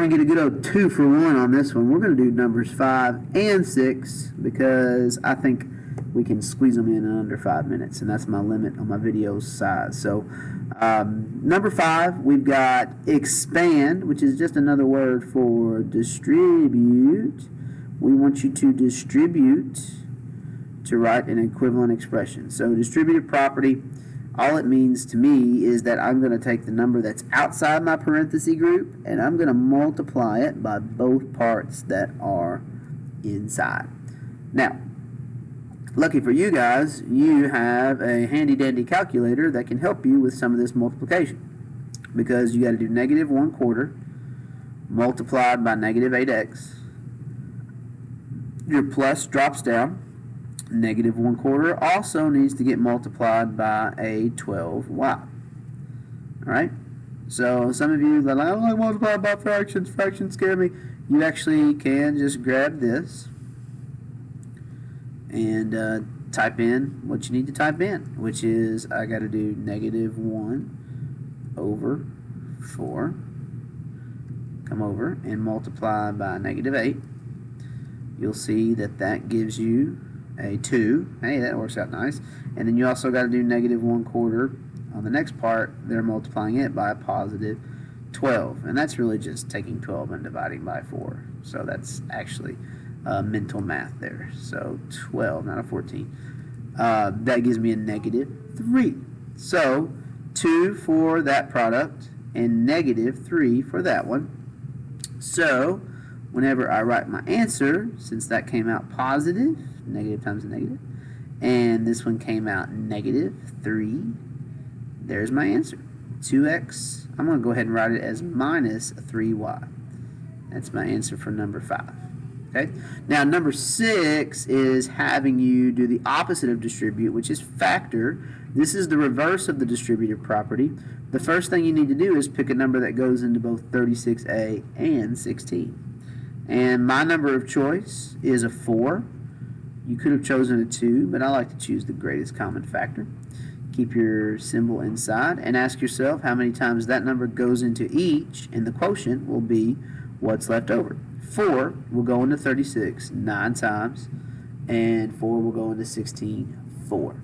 going to get a good old 2 for 1 on this one. We're going to do numbers 5 and 6 because I think we can squeeze them in under 5 minutes, and that's my limit on my video size. So number 5, we've got expand, which is just another word for distribute. We want you to distribute to write an equivalent expression. So distributive property, all it means to me is that I'm going to take the number that's outside my parenthesis group and I'm going to multiply it by both parts that are inside. Now, lucky for you guys, you have a handy dandy calculator that can help you with some of this multiplication, because you got to do negative 1/4 multiplied by negative 8x. Your plus drops down. Negative 1/4 also needs to get multiplied by a 12y. Alright? So some of you that are like, I don't like multiplying by fractions, fractions scare me. You actually can just grab this and type in what you need to type in, which is I got to do negative 1/4, come over and multiply by negative 8. You'll see that that gives you a 2. Hey, that works out nice. And then you also got to do negative 1/4 on the next part. They're multiplying it by a positive 12. And that's really just taking 12 and dividing by 4. So that's actually mental math there. So 12, not a 14. That gives me a negative 3. So 2 for that product and negative 3 for that one. So whenever I write my answer, since that came out positive, negative times a negative, and this one came out negative 3, there's my answer. 2x, I'm going to go ahead and write it as minus 3y. That's my answer for number 5. Okay. Now number 6 is having you do the opposite of distribute, which is factor. This is the reverse of the distributive property. The first thing you need to do is pick a number that goes into both 36a and 16. And my number of choice is a 4. You could have chosen a 2, but I like to choose the greatest common factor. Keep your symbol inside and ask yourself how many times that number goes into each, and the quotient will be what's left over. 4 will go into 36 9 times, and 4 will go into 16 4.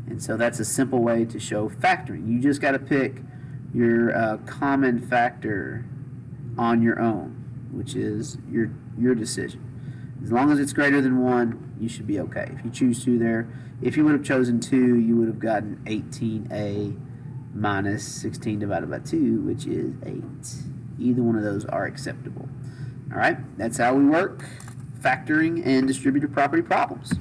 And so that's a simple way to show factoring. You just got to pick your common factor on your own, which is your decision. As long as it's greater than 1, you should be okay. If you choose 2 there, if you would have chosen 2, you would have gotten 18a minus 16 divided by 2, which is 8. Either one of those are acceptable. All right, that's how we work factoring and distributive property problems.